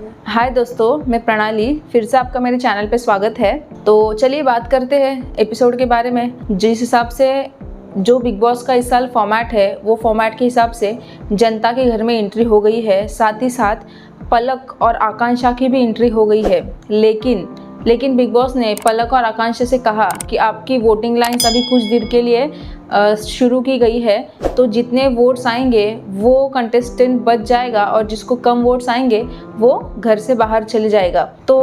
हाय दोस्तों, मैं प्रणाली फिर से आपका मेरे चैनल पे स्वागत है। तो चलिए बात करते हैं एपिसोड के बारे में। जिस हिसाब से जो बिग बॉस का इस साल फॉर्मेट है, वो फॉर्मेट के हिसाब से जनता के घर में एंट्री हो गई है। साथ ही साथ पलक और आकांक्षा की भी एंट्री हो गई है। लेकिन बिग बॉस ने पलक और आकांक्षा से कहा कि आपकी वोटिंग लाइन्स अभी कुछ देर के लिए शुरू की गई है, तो जितने वोट्स आएंगे वो कंटेस्टेंट बच जाएगा और जिसको कम वोट्स आएंगे वो घर से बाहर चले जाएगा। तो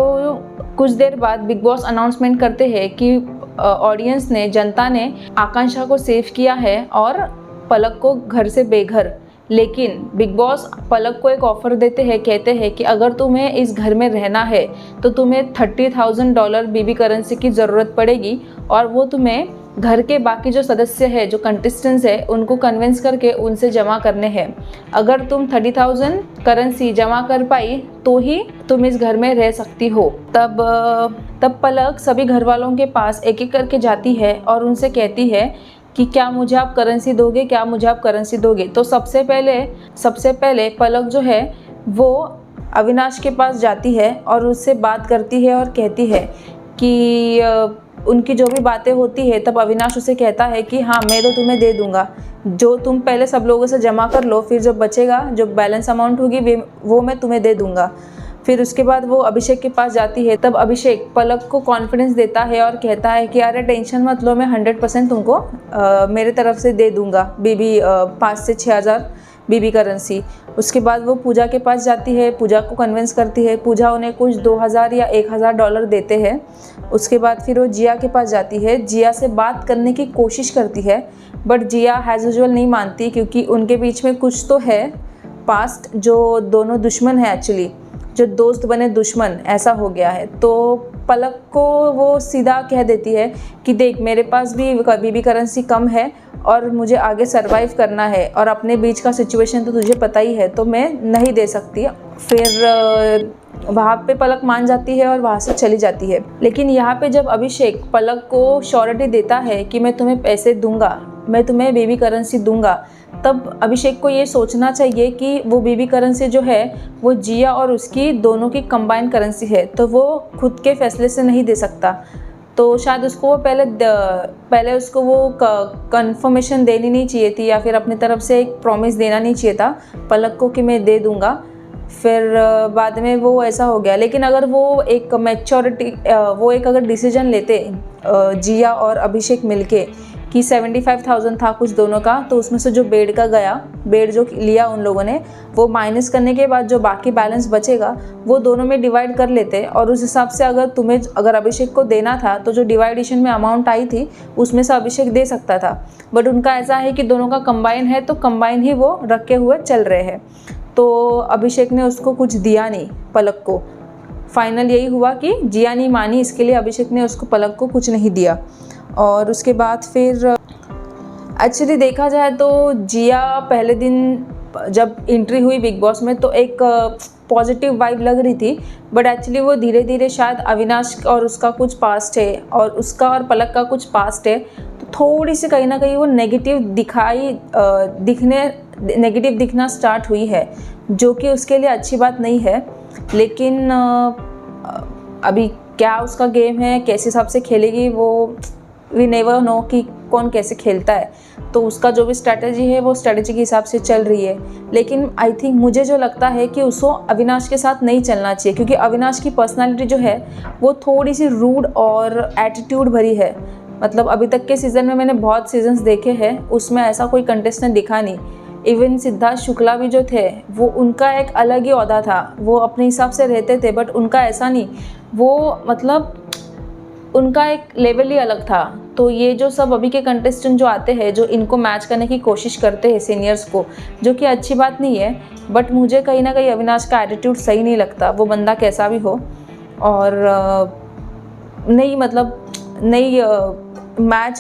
कुछ देर बाद बिग बॉस अनाउंसमेंट करते हैं कि ऑडियंस ने, जनता ने आकांक्षा को सेव किया है और पलक को घर से बेघर। लेकिन बिग बॉस पलक को एक ऑफ़र देते हैं, कहते हैं कि अगर तुम्हें इस घर में रहना है तो तुम्हें $30,000 बीबी करेंसी की ज़रूरत पड़ेगी और वो तुम्हें घर के बाकी जो सदस्य हैं, जो कंटेस्टेंट्स हैं, उनको कन्विंस करके उनसे जमा करने हैं। अगर तुम 30,000 करेंसी जमा कर पाई तो ही तुम इस घर में रह सकती हो। तब पलक सभी घर वालों के पास एक एक करके जाती है और उनसे कहती है कि क्या मुझे आप करेंसी दोगे, क्या मुझे आप करेंसी दोगे। तो सबसे पहले पलक जो है वो अविनाश के पास जाती है और उससे बात करती है और कहती है कि उनकी जो भी बातें होती है, तब अविनाश उसे कहता है कि हाँ, मैं तो तुम्हें दे दूंगा, जो तुम पहले सब लोगों से जमा कर लो, फिर जो बचेगा, जो बैलेंस अमाउंट होगी वो मैं तुम्हें दे दूंगा। फिर उसके बाद वो अभिषेक के पास जाती है। तब अभिषेक पलक को कॉन्फिडेंस देता है और कहता है कि अरे टेंशन मत लो, मैं 100% तुमको मेरे तरफ से दे दूंगा 5 से 6 हज़ार बीबी करेंसी। उसके बाद वो पूजा के पास जाती है, पूजा को कन्विंस करती है। पूजा उन्हें कुछ 2,000 या $1,000 देते हैं। उसके बाद फिर वो जिया के पास जाती है, जिया से बात करने की कोशिश करती है, बट जिया हैज़ यूजुअल नहीं मानती, क्योंकि उनके बीच में कुछ तो है पास्ट, जो दोनों दुश्मन है, एक्चुअली जो दोस्त बने दुश्मन, ऐसा हो गया है। तो पलक को वो सीधा कह देती है कि देख, मेरे पास भी बीबी करेंसी कम है और मुझे आगे सरवाइव करना है और अपने बीच का सिचुएशन तो तुझे पता ही है, तो मैं नहीं दे सकती। फिर वहाँ पे पलक मान जाती है और वहाँ से चली जाती है। लेकिन यहाँ पे जब अभिषेक पलक को श्योरिटी देता है कि मैं तुम्हें पैसे दूंगा, मैं तुम्हें बेबी करेंसी दूंगा, तब अभिषेक को ये सोचना चाहिए कि वो बेबी करेंसी जो है वो जिया और उसकी दोनों की कंबाइंड करेंसी है, तो वो खुद के फैसले से नहीं दे सकता। तो शायद उसको वो पहले उसको वो कंफर्मेशन देनी नहीं चाहिए थी, या फिर अपनी तरफ से एक प्रॉमिस देना नहीं चाहिए था पलक को कि मैं दे दूंगा। फिर बाद में वो ऐसा हो गया। लेकिन अगर वो एक अगर डिसीजन लेते जिया और अभिषेक मिलके कि 75,000 था कुछ दोनों का, तो उसमें से जो बेड जो लिया उन लोगों ने, वो माइनस करने के बाद जो बाकी बैलेंस बचेगा वो दोनों में डिवाइड कर लेते। और उस हिसाब से अगर अभिषेक को देना था तो जो डिवाइडेशन में अमाउंट आई थी उसमें से अभिषेक दे सकता था। बट उनका ऐसा है कि दोनों का कंबाइन है, तो कंबाइन ही वो रखे हुए चल रहे हैं। तो अभिषेक ने उसको कुछ दिया नहीं पलक को। फाइनल यही हुआ कि जिया नहीं मानी, इसके लिए अभिषेक ने उसको पलक को कुछ नहीं दिया। और उसके बाद फिर एक्चुअली देखा जाए तो जिया पहले दिन जब एंट्री हुई बिग बॉस में तो एक पॉजिटिव वाइब लग रही थी, बट एक्चुअली वो धीरे धीरे शायद अविनाश और उसका कुछ पास्ट है और उसका और पलक का कुछ पास्ट है, तो थोड़ी सी कहीं ना कहीं वो नेगेटिव दिखना स्टार्ट हुई है, जो कि उसके लिए अच्छी बात नहीं है। लेकिन अभी क्या उसका गेम है, कैसे हिसाब से खेलेगी, वो वी नेवर नो कि कौन कैसे खेलता है। तो उसका जो भी स्ट्रैटेजी है वो स्ट्रैटेजी के हिसाब से चल रही है। लेकिन आई थिंक, मुझे जो लगता है कि उसको अविनाश के साथ नहीं चलना चाहिए, क्योंकि अविनाश की पर्सनालिटी जो है वो थोड़ी सी रूड और एटीट्यूड भरी है। मतलब अभी तक के सीज़न में मैंने बहुत सीजन्स देखे हैं, उसमें ऐसा कोई कंटेस्टेंट दिखा नहीं। इवन सिद्धार्थ शुक्ला भी जो थे, वो उनका एक अलग ही ओहदा था, वो अपने हिसाब से रहते थे, बट उनका ऐसा नहीं, वो मतलब उनका एक लेवल ही अलग था। तो ये जो सब अभी के कंटेस्टेंट जो आते हैं, जो इनको मैच करने की कोशिश करते हैं सीनियर्स को, जो कि अच्छी बात नहीं है, बट मुझे कहीं ना कहीं अविनाश का एटीट्यूड सही नहीं लगता। वो बंदा कैसा भी हो, और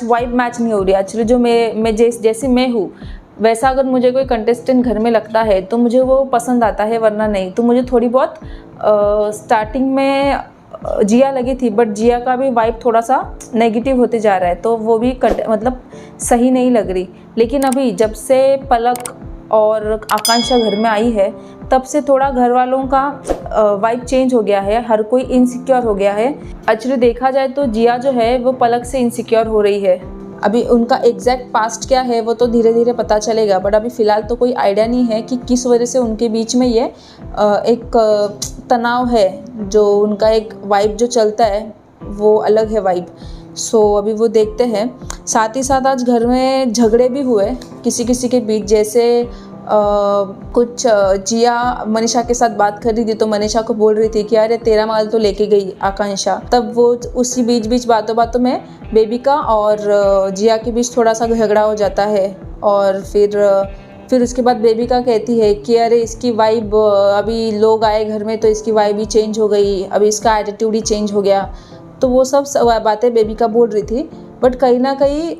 वाइब मैच नहीं हो रही एक्चुअली। जो मैं जैसे मैं हूँ वैसा अगर मुझे कोई कंटेस्टेंट घर में लगता है तो मुझे वो पसंद आता है, वरना नहीं। तो मुझे थोड़ी बहुत स्टार्टिंग में जिया लगी थी, बट जिया का भी वाइब थोड़ा सा नेगेटिव होते जा रहा है, तो वो भी मतलब सही नहीं लग रही। लेकिन अभी जब से पलक और आकांक्षा घर में आई है, तब से थोड़ा घर वालों का वाइब चेंज हो गया है, हर कोई इनसिक्योर हो गया है। एक्चुअली देखा जाए तो जिया जो है वो पलक से इनसिक्योर हो रही है। अभी उनका एग्जैक्ट पास्ट क्या है वो तो धीरे धीरे पता चलेगा, बट अभी फ़िलहाल तो कोई आइडिया नहीं है कि किस वजह से उनके बीच में ये एक तनाव है, जो उनका एक वाइब जो चलता है वो अलग है वाइब। सो अभी वो देखते हैं। साथ ही साथ आज घर में झगड़े भी हुए किसी किसी के बीच, जैसे कुछ जिया मनीषा के साथ बात कर रही थी तो मनीषा को बोल रही थी कि अरे तेरा माल तो लेके गई आकांक्षा। तब वो उसी बीच बातों बातों में बेबिका और जिया के बीच थोड़ा सा झगड़ा हो जाता है। और फिर उसके बाद बेबिका कहती है कि अरे इसकी वाइब, अभी लोग आए घर में तो इसकी वाइब ही चेंज हो गई, अभी इसका एटीट्यूड ही चेंज हो गया। तो वो सब बातें बेबिका बोल रही थी, बट कहीं ना कहीं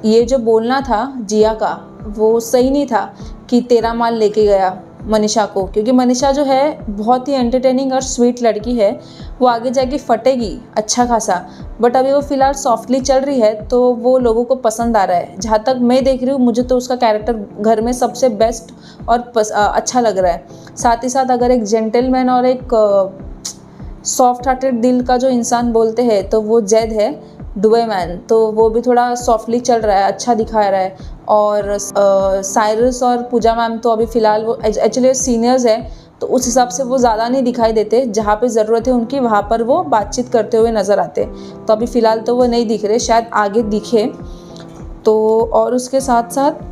ये जो बोलना था जिया का वो सही नहीं था कि तेरा माल लेके गया मनीषा को, क्योंकि मनीषा जो है बहुत ही एंटरटेनिंग और स्वीट लड़की है, वो आगे जाके फटेगी अच्छा खासा, बट अभी वो फ़िलहाल सॉफ्टली चल रही है तो वो लोगों को पसंद आ रहा है। जहाँ तक मैं देख रही हूँ मुझे तो उसका कैरेक्टर घर में सबसे बेस्ट और अच्छा लग रहा है। साथ ही साथ अगर एक जेंटलमैन और एक सॉफ्ट हार्टेड दिल का जो इंसान बोलते हैं तो वो जैद है, दुबई मैन, तो वो भी थोड़ा सॉफ्टली चल रहा है, अच्छा दिखा रहा है। और साइरस और पूजा मैम तो अभी फ़िलहाल वो एक्चुअली सीनियर्स हैं तो उस हिसाब से वो ज़्यादा नहीं दिखाई देते, जहाँ पे ज़रूरत है उनकी वहाँ पर वो बातचीत करते हुए नज़र आते। तो अभी फ़िलहाल तो वो नहीं दिख रहे, शायद आगे दिखे। तो और उसके साथ साथ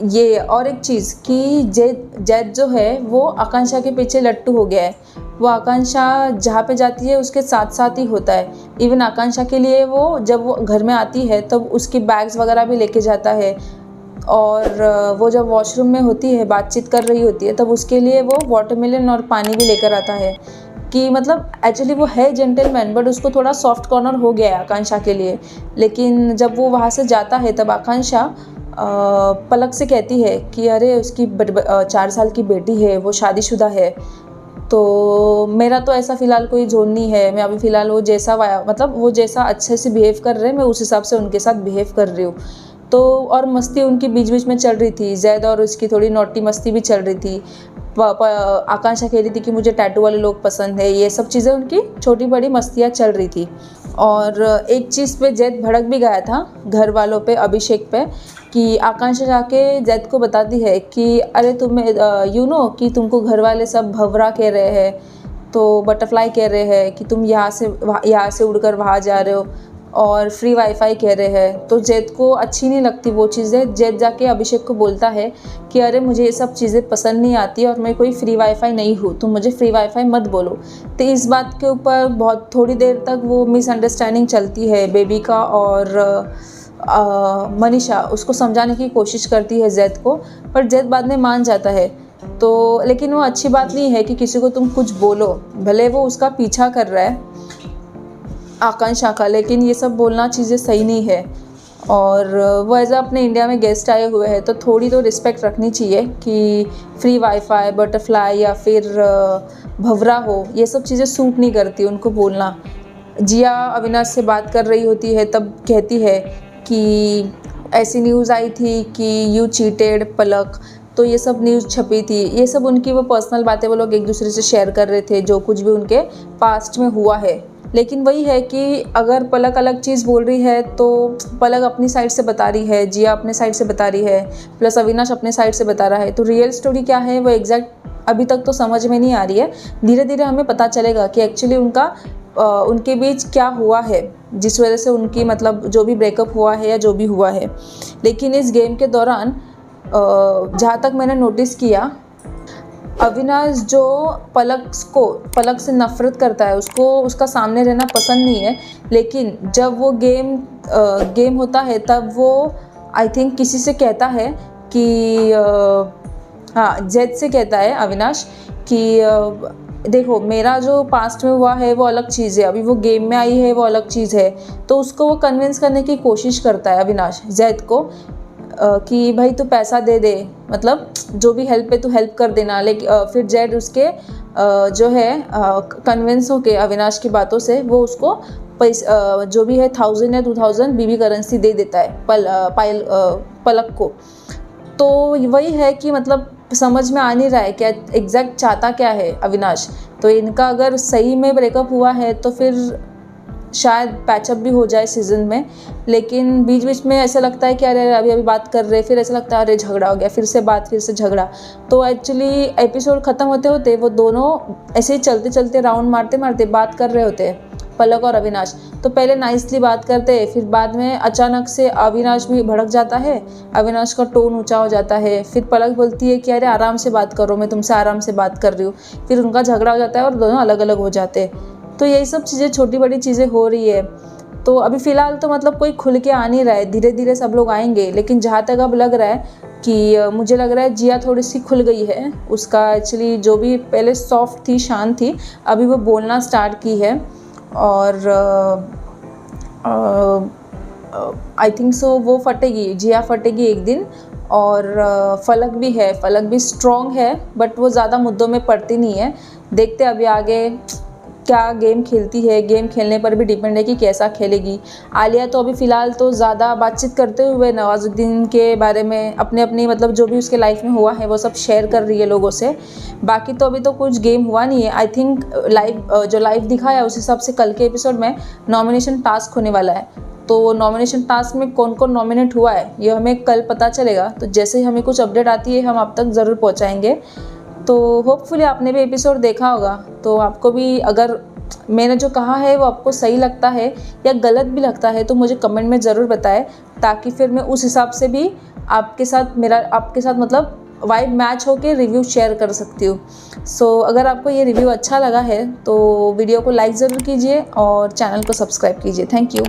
ये और एक चीज़ कि जैद जो है वो आकांक्षा के पीछे लट्टू हो गया है। वो आकांक्षा जहाँ पे जाती है उसके साथ साथ ही होता है। इवन आकांक्षा के लिए वो जब वो घर में आती है तब उसकी बैग्स वगैरह भी लेके जाता है, और वो जब वॉशरूम में होती है बातचीत कर रही होती है तब उसके लिए वो वाटरमेलन और पानी भी लेकर आता है। कि मतलब एक्चुअली वो है जेंटलमैन, बट उसको थोड़ा सॉफ्ट कॉर्नर हो गया है आकांक्षा के लिए। लेकिन जब वो वहाँ से जाता है तब आकांक्षा पलक से कहती है कि अरे उसकी 4 साल की बेटी है, वो शादीशुदा है। तो मेरा तो ऐसा फ़िलहाल कोई जोन नहीं है, मैं अभी फ़िलहाल वो जैसा मतलब वो जैसा अच्छे से बिहेव कर रहे हैं मैं उस हिसाब से उनके साथ बिहेव कर रही हूँ। तो और मस्ती उनकी बीच में चल रही थी, जैद और उसकी थोड़ी नॉटी मस्ती भी चल रही थी। आकांक्षा कह रही थी कि मुझे टैटू वाले लोग पसंद है, ये सब चीज़ें उनकी छोटी बड़ी मस्तियाँ चल रही थी। और एक चीज़ पे जैद भड़क भी गया था घर वालों पे, अभिषेक पे, कि आकांक्षा जाके जैद को बताती है कि अरे तुम्हें यू नो कि तुमको घर वाले सब भंवरा कह रहे हैं, तो बटरफ्लाई कह रहे हैं कि तुम यहाँ से उड़कर वहाँ जा रहे हो, और फ्री वाईफाई कह रहे हैं। तो जैद को अच्छी नहीं लगती वो चीज़ें। जैद जाके अभिषेक को बोलता है कि अरे मुझे ये सब चीज़ें पसंद नहीं आती और मैं कोई फ्री वाईफाई नहीं हूँ, तुम मुझे फ्री वाईफाई मत बोलो। तो इस बात के ऊपर बहुत थोड़ी देर तक वो मिसअंडरस्टैंडिंग चलती है। बेबिका और मनीषा उसको समझाने की कोशिश करती है जैद को, पर जैद बाद में मान जाता है। तो लेकिन वो अच्छी बात नहीं है कि किसी को तुम कुछ बोलो, भले वो उसका पीछा कर रहा है आकांक्षा का, लेकिन ये सब बोलना चीज़ें सही नहीं है। और वो एज अपने इंडिया में गेस्ट आए हुए हैं तो थोड़ी तो रिस्पेक्ट रखनी चाहिए कि फ्री वाईफाई, बटरफ्लाई या फिर भंवरा हो, ये सब चीज़ें सूट नहीं करती उनको बोलना। जिया अविनाश से बात कर रही होती है तब कहती है कि ऐसी न्यूज़ आई थी कि यू चीटेड पलक, तो ये सब न्यूज़ छपी थी। ये सब उनकी वो पर्सनल बातें वो लोग एक दूसरे से शेयर कर रहे थे, जो कुछ भी उनके पास्ट में हुआ है। लेकिन वही है कि अगर पलक अलग चीज़ बोल रही है तो पलक अपनी साइड से बता रही है, जिया अपने साइड से बता रही है, प्लस अविनाश अपने साइड से बता रहा है। तो रियल स्टोरी क्या है वो एग्जैक्ट अभी तक तो समझ में नहीं आ रही है। धीरे धीरे हमें पता चलेगा कि एक्चुअली उनके बीच क्या हुआ है जिस वजह से उनकी मतलब जो भी ब्रेकअप हुआ है या जो भी हुआ है। लेकिन इस गेम के दौरान जहाँ तक मैंने नोटिस किया, अविनाश जो पलक से नफ़रत करता है, उसको उसका सामने रहना पसंद नहीं है। लेकिन जब वो गेम होता है तब वो आई थिंक किसी से कहता है कि हाँ, जैद से कहता है अविनाश कि देखो मेरा जो पास्ट में हुआ है वो अलग चीज़ है, अभी वो गेम में आई है वो अलग चीज़ है। तो उसको वो कन्विंस करने की कोशिश करता है अविनाश जैद को कि भाई तू पैसा दे दे, मतलब जो भी हेल्प है तू हेल्प कर देना। लेकिन फिर जैड उसके जो है कन्विंस होके अविनाश की बातों से वो उसको पैसा जो भी है 1000 या 2000 बीबी करेंसी दे देता है पलक को। तो वही है कि मतलब समझ में आ नहीं रहा है क्या एग्जैक्ट चाहता क्या है अविनाश। तो इनका अगर सही में ब्रेकअप हुआ है तो फिर शायद पैचअप भी हो जाए सीज़न में, लेकिन बीच बीच में ऐसा लगता है कि अरे अभी अभी बात कर रहे, फिर ऐसा लगता है अरे झगड़ा हो गया, फिर से बात, फिर से झगड़ा। तो एक्चुअली एपिसोड ख़त्म होते होते वो दोनों ऐसे ही चलते चलते राउंड मारते मारते बात कर रहे होते हैं, पलक और अविनाश। तो पहले नाइसली बात करते हैं, फिर बाद में अचानक से अविनाश भी भड़क जाता है, अविनाश का टोन ऊंचा हो जाता है। फिर पलक बोलती है कि अरे आराम से बात करो, मैं तुमसे आराम से बात कर रही हूँ। फिर उनका झगड़ा हो जाता है और दोनों अलग अलग हो जाते हैं। तो यही सब चीज़ें, छोटी बड़ी चीज़ें हो रही है। तो अभी फ़िलहाल तो मतलब कोई खुल के आ नहीं रहा है, धीरे धीरे सब लोग आएंगे। लेकिन जहाँ तक अब लग रहा है कि मुझे लग रहा है जिया थोड़ी सी खुल गई है। उसका एक्चुअली जो भी पहले सॉफ्ट थी, शांत थी, अभी वो बोलना स्टार्ट की है। और आई थिंक सो वो फटेगी, जिया फटेगी एक दिन। और फलक भी है, फलक भी स्ट्रॉन्ग है, बट वो ज़्यादा मुद्दों में पड़ती नहीं है। देखते अभी आगे क्या गेम खेलती है, गेम खेलने पर भी डिपेंड है कि कैसा खेलेगी। आलिया तो अभी फ़िलहाल तो ज़्यादा बातचीत करते हुए नवाजुद्दीन के बारे में अपने अपनी मतलब जो भी उसके लाइफ में हुआ है वो सब शेयर कर रही है लोगों से। बाकी तो अभी तो कुछ गेम हुआ नहीं है। आई थिंक जो लाइव दिखाया उस हिसाब से कल के एपिसोड में नॉमिनेशन टास्क होने वाला है। तो नॉमिनेशन टास्क में कौन कौन नॉमिनेट हुआ है ये हमें कल पता चलेगा। तो जैसे ही हमें कुछ अपडेट आती है हम आप तक ज़रूर पहुँचाएँगे। तो होपफुली आपने भी एपिसोड देखा होगा, तो आपको भी अगर मैंने जो कहा है वो आपको सही लगता है या गलत भी लगता है तो मुझे कमेंट में ज़रूर बताएं, ताकि फिर मैं उस हिसाब से भी आपके साथ मतलब वाइब मैच होकर रिव्यू शेयर कर सकती हूँ। सो अगर आपको ये रिव्यू अच्छा लगा है तो वीडियो को लाइक ज़रूर कीजिए और चैनल को सब्सक्राइब कीजिए। Thank you.